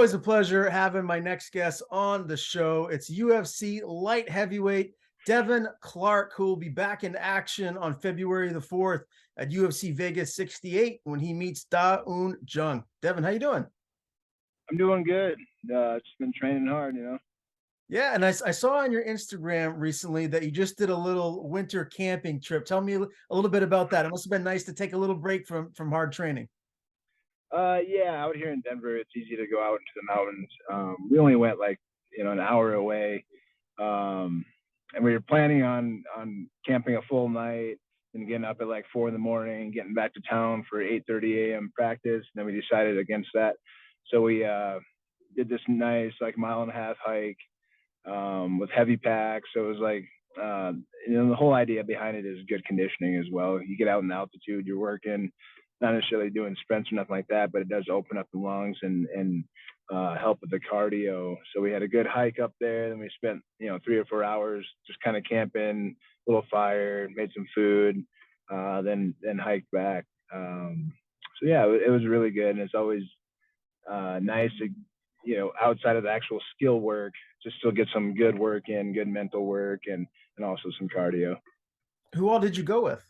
Always a pleasure having my next guest on the show. It's UFC light heavyweight Devin Clark, who will be back in action on February the 4th at UFC Vegas 68 when he meets Un Jung. Devin, how you doing? I'm doing good. Just been training hard. Yeah, and I saw on your Instagram recently that you just did a little winter camping trip. Tell me a little bit about that. It must have been nice to take a little break from hard training. Yeah, out here in Denver, it's easy to go out into the mountains. We only went like an hour away, and we were planning on camping a full night and getting up at like 4 in the morning, getting back to town for 8:30 a.m. practice. And then we decided against that, so we did this nice like mile-and-a-half hike with heavy packs. So it was like, the whole idea behind it is good conditioning as well. You get out in altitude, you're working, not necessarily doing sprints or nothing like that, but it does open up the lungs and help with the cardio. So we had a good hike up there. Then we spent 3 or 4 hours just kind of camping, a little fire, made some food, then hiked back. So yeah, it was really good, and it's always nice to outside of the actual skill work, just still get some good work in, good mental work, and also some cardio. Who all did you go with?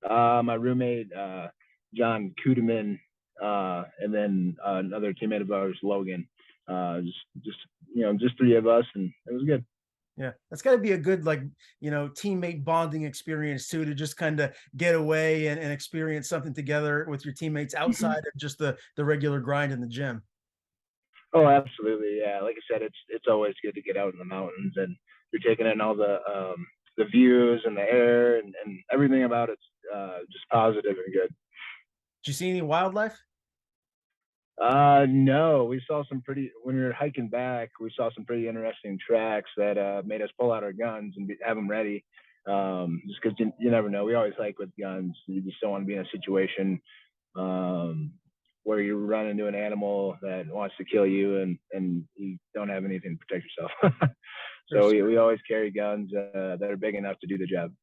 My roommate John Kudeman, and then another teammate of ours, Logan. Just three of us, and it was good. Yeah, that's got to be a good, teammate bonding experience too, to just kind of get away and experience something together with your teammates outside of just the regular grind in the gym. Oh, absolutely, yeah. Like I said, it's always good to get out in the mountains, and you're taking in all the views and the air and everything about it's just positive and good. Did you see any wildlife? No, we saw some pretty, when we were hiking back, we saw some pretty interesting tracks that made us pull out our guns and have them ready. Just because you never know. We always hike with guns. You just don't want to be in a situation where you run into an animal that wants to kill you and you don't have anything to protect yourself. So we always carry guns that are big enough to do the job.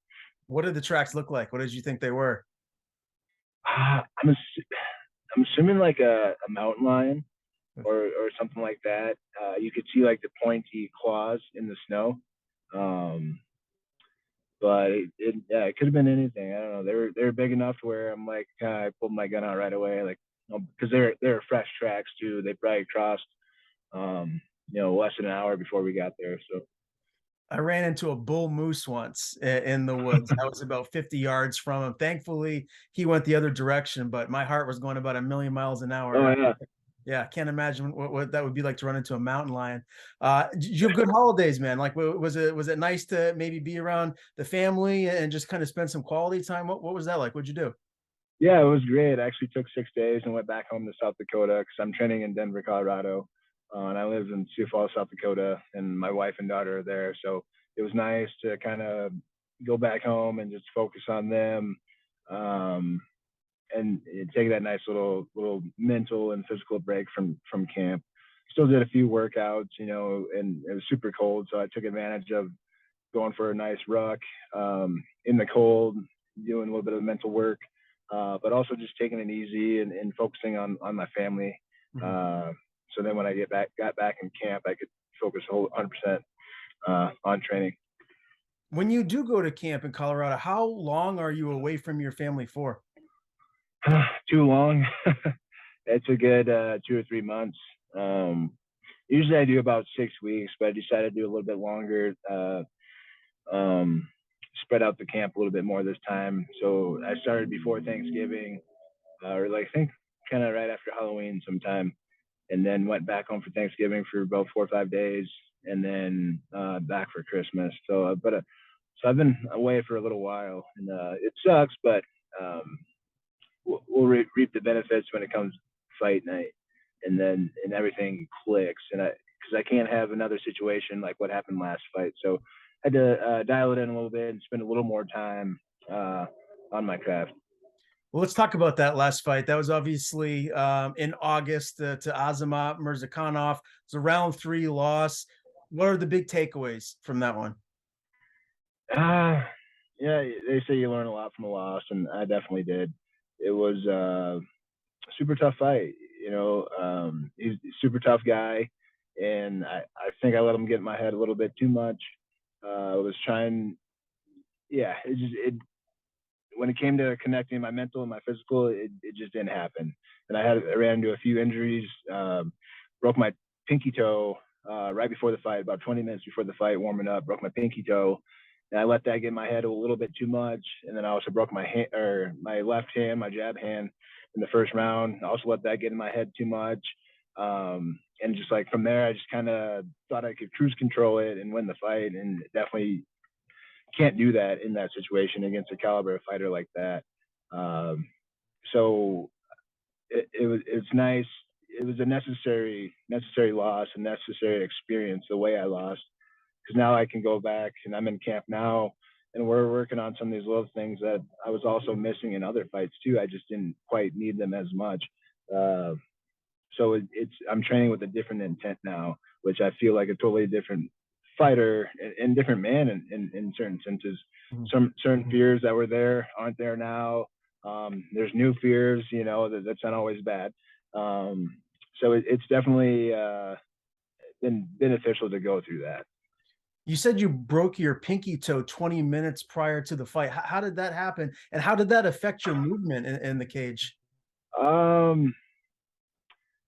What did the tracks look like? What did you think they were? I'm assuming like a mountain lion or something like that. You could see like the pointy claws in the snow. But it could have been anything. I don't know. They were big enough to where I'm like, I pulled my gun out right away, like, because they're fresh tracks too. They probably crossed, less than an hour before we got there. So I ran into a bull moose once in the woods. I was about 50 yards from him. Thankfully, he went the other direction, but my heart was going about a million miles an oh hour. yeah. Yeah, I can't imagine what that would be like to run into a mountain lion. Did you have good holidays, man? Like, was it nice to maybe be around the family and just kind of spend some quality time? What was that like? What'd you do? Yeah, it was great. I actually took 6 days and went back home to South Dakota because I'm training in Denver, Colorado, and I live in Sioux Falls, South Dakota, and my wife and daughter are there. So it was nice to kind of go back home and just focus on them, um, and take that nice little mental and physical break from camp. Still did a few workouts, and it was super cold, so I took advantage of going for a nice ruck in the cold, doing a little bit of mental work, but also just taking it easy and focusing on my family. So then when I got back in camp, I could focus 100% on training. When you do go to camp in Colorado, how long are you away from your family for? Too long. It's a good 2 or 3 months. Usually I do about 6 weeks, but I decided to do a little bit longer. Um, Spread out the camp a little bit more this time. So I started before Thanksgiving, or like I think kind of right after Halloween sometime, and then went back home for Thanksgiving for about 4 or 5 days, and then back for Christmas. So I've been away for a little while, and it sucks, but we'll reap the benefits when it comes fight night, and everything clicks, and because I can't have another situation like what happened last fight, so I had to dial it in a little bit and spend a little more time on my craft. Well, let's talk about that last fight. That was obviously in August to Azamat Mirzakhanov. It's a round 3 loss. What are the big takeaways from that one? Uh, yeah, they say you learn a lot from a loss, and I definitely did. It was a super tough fight. He's a super tough guy, and I think I let him get in my head a little bit too much. I was trying, yeah, when it came to connecting my mental and my physical, it just didn't happen. And I ran into a few injuries, broke my pinky toe right before the fight, about 20 minutes before the fight, warming up, broke my pinky toe. And I let that get in my head a little bit too much. And then I also broke my hand, or my left hand, my jab hand in the first round. I also let that get in my head too much. And just like from there, I just kind of thought I could cruise control it and win the fight. And definitely can't do that in that situation against a caliber of fighter like that. So it's nice. It was a necessary loss, a necessary experience, the way I lost, because now I can go back and I'm in camp now, and we're working on some of these little things that I was also missing in other fights too. I just didn't quite need them as much. So I'm training with a different intent now, which I feel like a totally different fighter and different man in certain senses. Some certain fears that were there aren't there now. There's new fears, that's not always bad. So it's definitely been beneficial to go through that. You said you broke your pinky toe 20 minutes prior to the fight. How did that happen? And how did that affect your movement in the cage? Um,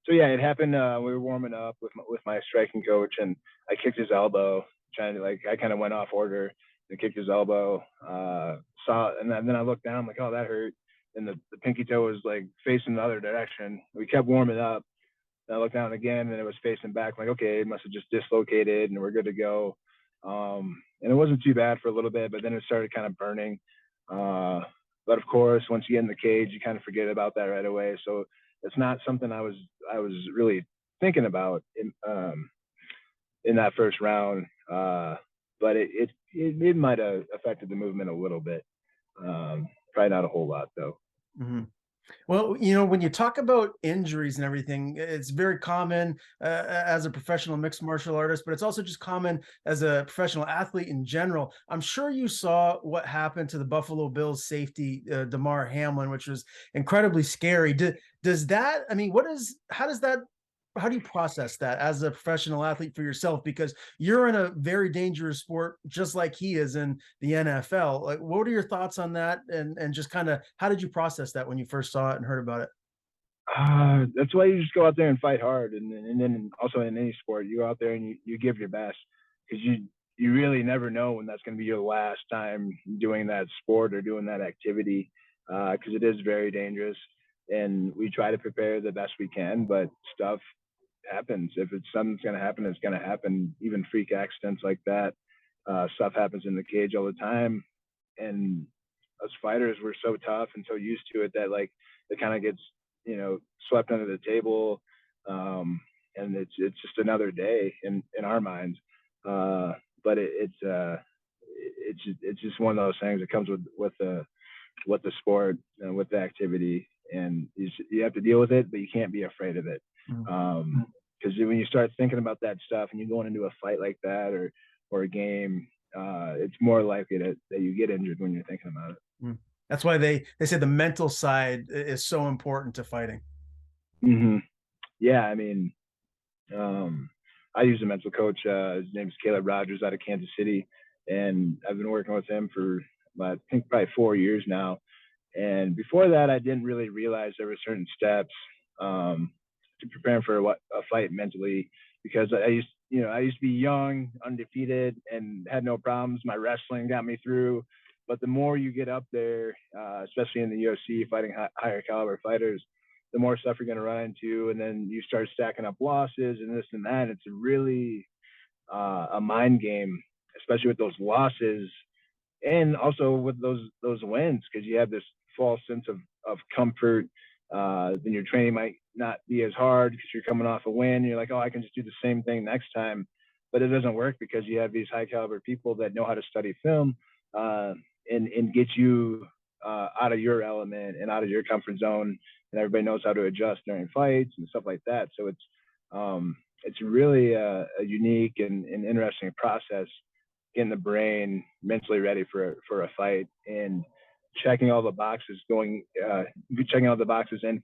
so yeah, it happened. We were warming up with my striking coach, and I kicked his elbow, trying to I kind of went off order and kicked his elbow. And then I looked down, I'm like, oh, that hurt. And the pinky toe was like facing the other direction. We kept warming up. And I looked down again, and it was facing back. I'm like, okay, it must have just dislocated, and we're good to go. And it wasn't too bad for a little bit, but then it started kind of burning. But of course, once you get in the cage, you kind of forget about that right away. So it's not something I was really thinking about in that first round. But it might have affected the movement a little bit. Probably not a whole lot though. Mm-hmm. Well, when you talk about injuries and everything, it's very common as a professional mixed martial artist, but it's also just common as a professional athlete in general. I'm sure you saw what happened to the Buffalo Bills safety, Damar Hamlin, which was incredibly scary. Does that, I mean, how do you process that as a professional athlete for yourself? Because you're in a very dangerous sport, just like he is in the NFL. Like, what are your thoughts on that? And just kind of, how did you process that when you first saw it and heard about it? That's why you just go out there and fight hard, and then also in any sport, you go out there and you give your best, because you really never know when that's going to be your last time doing that sport or doing that activity, because it is very dangerous, and we try to prepare the best we can, but stuff happens. If it's something's going to happen, it's going to happen. Even freak accidents like that, stuff happens in the cage all the time, and us fighters, we're so tough and so used to it that it kind of gets swept under the table, and it's just another day in our minds. But it's just one of those things that comes with the sport and with the activity, and you have to deal with it, but you can't be afraid of it. Because when you start thinking about that stuff and you're going into a fight like that or a game, it's more likely that you get injured when you're thinking about it. That's why they say the mental side is so important to fighting. Mm-hmm. Yeah, I mean, I use a mental coach. His name's Caleb Rogers out of Kansas City, and I've been working with him for I think probably 4 years now. And before that, I didn't really realize there were certain steps to preparing for a fight mentally, because I used to be young, undefeated, and had no problems. My wrestling got me through. But the more you get up there, especially in the UFC, fighting higher caliber fighters, the more stuff you're going to run into, and then you start stacking up losses and this and that. It's really a mind game, especially with those losses, and also with those wins, because you have this false sense of comfort. Then your training might not be as hard because you're coming off a win. You're like, oh, I can just do the same thing next time, but it doesn't work, because you have these high caliber people that know how to study film and get you out of your element and out of your comfort zone, and everybody knows how to adjust during fights and stuff like that. So it's really a unique and interesting process, getting the brain mentally ready for a fight, and checking all the boxes in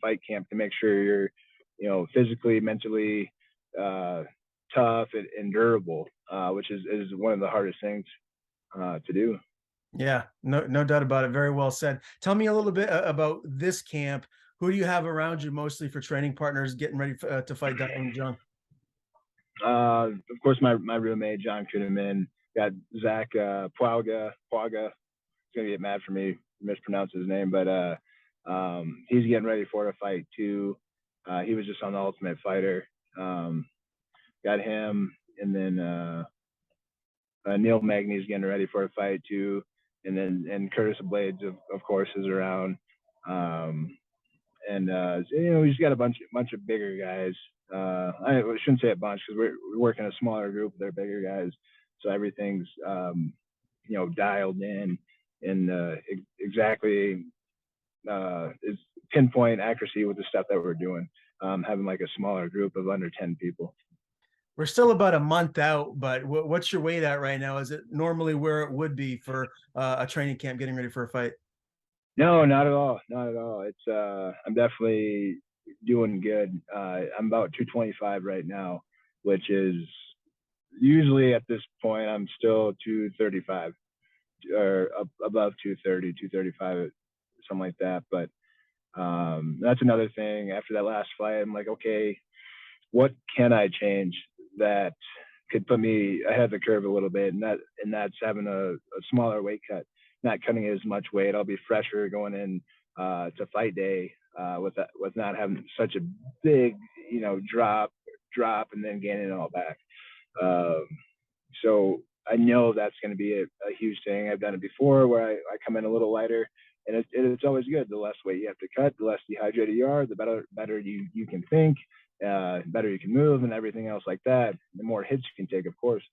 fight camp to make sure physically, mentally tough and durable, which is one of the hardest things to do. Yeah, no doubt about it. Very well said. Tell me a little bit about this camp. Who do you have around you mostly for training partners getting ready to fight Un Jung? Of course, my roommate John Kuhneman, got Zach Pwaga. He's gonna get mad for me mispronounce his name, but he's getting ready for a fight too. He was just on the Ultimate Fighter. Got him, and then Neil Magny's getting ready for a fight too, and Curtis Blades of course is around. And he's got a bunch of bigger guys. I shouldn't say a bunch because we work in a smaller group. They're bigger guys, so everything's dialed in and exactly is pinpoint accuracy with the stuff that we're doing. Having like a smaller group of under 10 people. We're still about a month out, but what's your weight at right now? Is it normally where it would be for a training camp getting ready for a fight? No, not at all. Not at all. It's I'm definitely doing good. I'm about 225 right now, which is usually at this point I'm still 235 or above 230, 235, something like that. But that's another thing. After that last fight, I'm like, okay, what can I change that could put me ahead of the curve a little bit? And that's having a smaller weight cut, not cutting as much weight. I'll be fresher going in to fight day with not having such a big drop and then gaining it all back. So I know that's going to be a huge thing. I've done it before where I come in a little lighter, and it's always good. The less weight you have to cut, the less dehydrated you are, the better you can think, better you can move, and everything else like that. The more hits you can take, of course.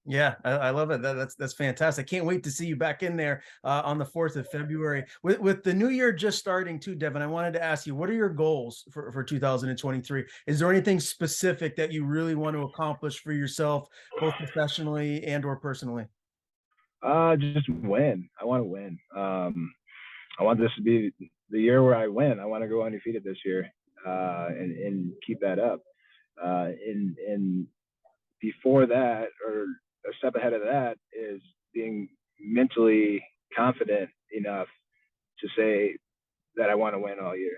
Yeah, I love it. That's fantastic. Can't wait to see you back in there on the 4th of February. With the new year just starting too, Devin, I wanted to ask you, what are your goals for 2023? Is there anything specific that you really want to accomplish for yourself, both professionally and or personally? Just win. I want to win. I want this to be the year where I win. I want to go undefeated this year, and keep that up. And before that, or a step ahead of that, is being mentally confident enough to say that I want to win all year.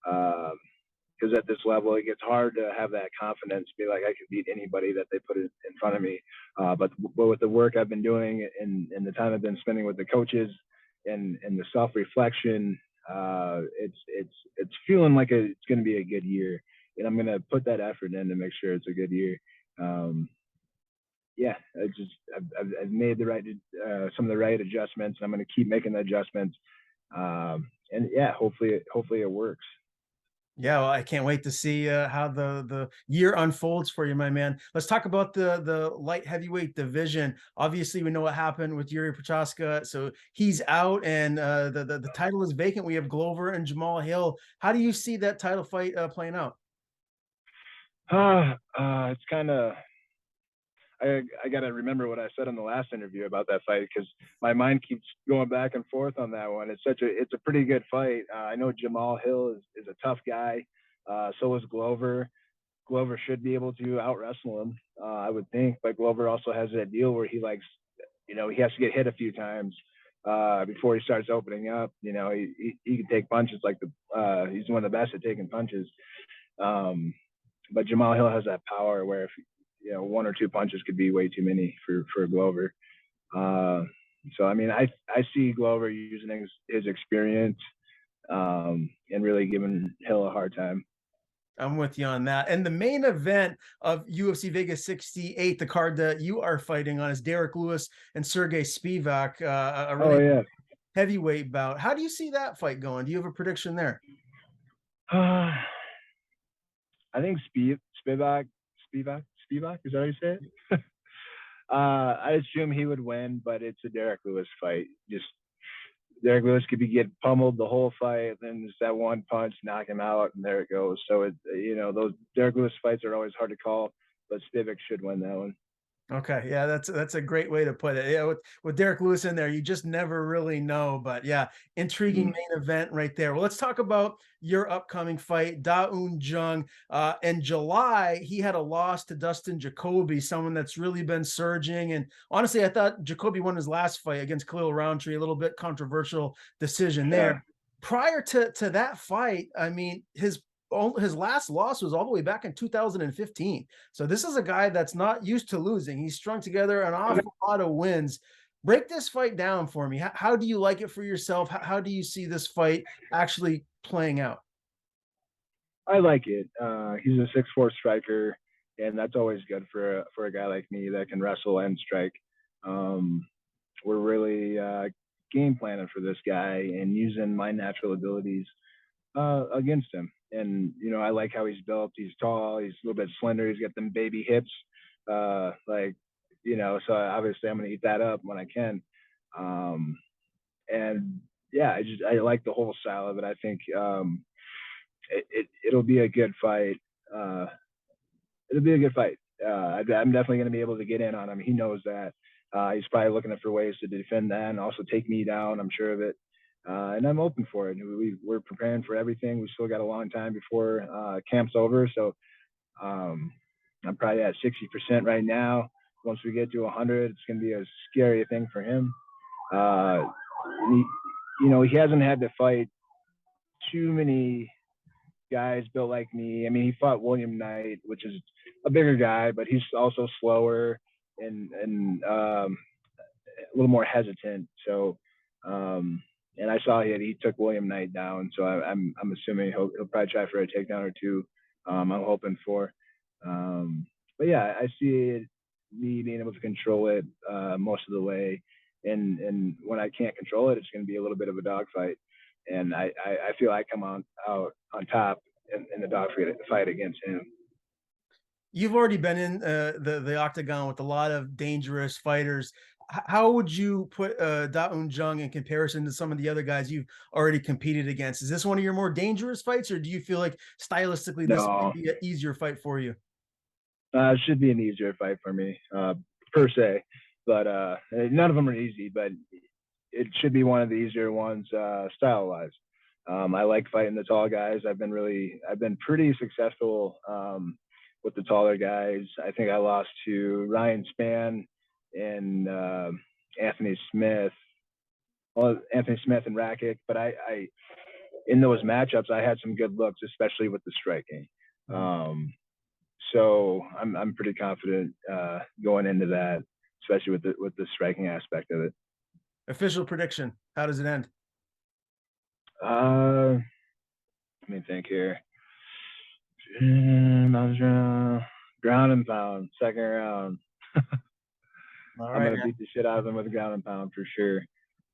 Because at this level, it gets hard to have that confidence, be like I can beat anybody that they put in front of me. But with the work I've been doing and the time I've been spending with the coaches and the self-reflection, it's feeling like it's going to be a good year, and I'm going to put that effort in to make sure it's a good year. Yeah, I've made some of the right adjustments, and I'm going to keep making the adjustments. And yeah, hopefully it works. Yeah, well, I can't wait to see how the year unfolds for you, my man. Let's talk about the light heavyweight division. Obviously, we know what happened with Yuri Prochazka, so he's out, and the title is vacant. We have Glover and Jamal Hill. How do you see that title fight playing out? It's kind of I got to remember what I said in the last interview about that fight, because my mind keeps going back and forth on that one. It's a pretty good fight. I know Jamal Hill is a tough guy. So is Glover. Glover should be able to out wrestle him, I would think. But Glover also has that deal where he likes, he has to get hit a few times before he starts opening up. He can take punches like he's one of the best at taking punches. But Jamal Hill has that power where if one or two punches could be way too many for Glover. So I mean, I see Glover using his experience and really giving Hill a hard time. I'm with you on that. And the main event of UFC Vegas 68, the card that you are fighting on, is Derek Lewis and Sergey Spivak, a really heavyweight bout. How do you see that fight going? Do you have a prediction there? I think Spivak, is that how you say it? I assume he would win, but it's a Derek Lewis fight. Just Derek Lewis could get pummeled the whole fight, then just that one punch, knock him out, and there it goes. So those Derek Lewis fights are always hard to call, but Spivak should win that one. Okay, yeah, that's a great way to put it. Yeah, with Derek Lewis in there, you just never really know. But yeah, intriguing Mm. main event right there. Well, let's talk about your upcoming fight, Un Jung. In July, he had a loss to Dustin Jacoby, someone that's really been surging. And honestly, I thought Jacoby won his last fight against Khalil Roundtree, a little bit controversial decision there. Yeah. Prior to that fight, I mean, his last loss was all the way back in 2015. So this is a guy that's not used to losing. He's strung together an awful lot of wins. Break this fight down for me. How do you like it for yourself? How do you see this fight actually playing out? I like it. He's a 6'4" striker, and that's always good for a guy like me that can wrestle and strike. Um, we're really game planning for this guy and using my natural abilities against him. And I like how he's built. He's tall. He's a little bit slender. He's got them baby hips. Like so obviously I'm gonna eat that up when I can. Um, and yeah, I like the whole style of it. I think it'll be a good fight. Uh, it'll be a good fight. I'm definitely going to be able to get in on him. He knows that. He's probably looking for ways to defend that and also take me down. I'm sure of it. And I'm open for it. We're preparing for everything. We still got a long time before camp's over. So I'm probably at 60% right now. Once we get to 100, it's going to be a scary thing for him. Uh, he, he hasn't had to fight too many guys built like me. I mean, he fought William Knight, which is a bigger guy, but he's also slower and a little more hesitant. So, and I saw he took William Knight down. So I'm assuming he'll probably try for a takedown or two. I'm hoping for. But yeah, I see me being able to control it most of the way. And when I can't control it, it's going to be a little bit of a dogfight. And I feel I come out on top in the dogfight fight against him. You've already been in the octagon with a lot of dangerous fighters. How would you put Da Un Jung in comparison to some of the other guys you've already competed against? Is this one of your more dangerous fights, or do you feel like stylistically this might No, be an easier fight for you? it should be an easier fight for me, per se. But none of them are easy, but it should be one of the easier ones style wise. I like fighting the tall guys. I've been pretty successful with the taller guys. I think I lost to Ryan Spann and Anthony Smith. Well, Anthony Smith and Rakic, but I in those matchups I had some good looks, especially with the striking. Um, so I'm pretty confident going into that, especially with the striking aspect of it. Official prediction. How does it end? Let me think here. Ground and pound, second round. All I'm right, gonna man. beat the shit out of him with a ground and pound for sure.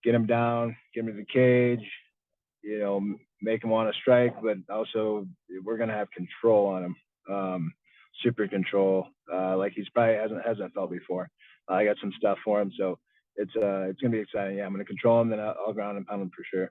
Get him down, get him to the cage. Make him want to strike, but also we're gonna have control on him. Super control, like he's probably hasn't felt before. I got some stuff for him, so it's gonna be exciting. Yeah, I'm gonna control him, then I'll ground and pound him for sure.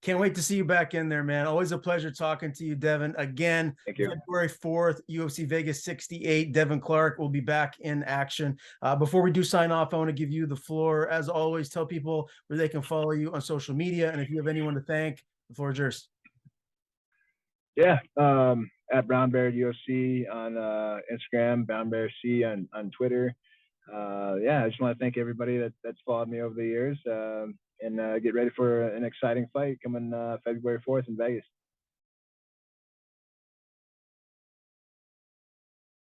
Can't wait to see you back in there, man. Always a pleasure talking to you, Devin. Again, Thank you. February 4th, UFC Vegas 68. Devin Clark will be back in action. Before we do sign off, I want to give you the floor. As always, tell people where they can follow you on social media. And if you have anyone to thank, the floor is yours. Yeah, at Brown Bear UFC on Instagram, Brown Bear C on Twitter. Yeah, I just want to thank everybody that's followed me over the years, and get ready for an exciting fight coming February 4th in Vegas.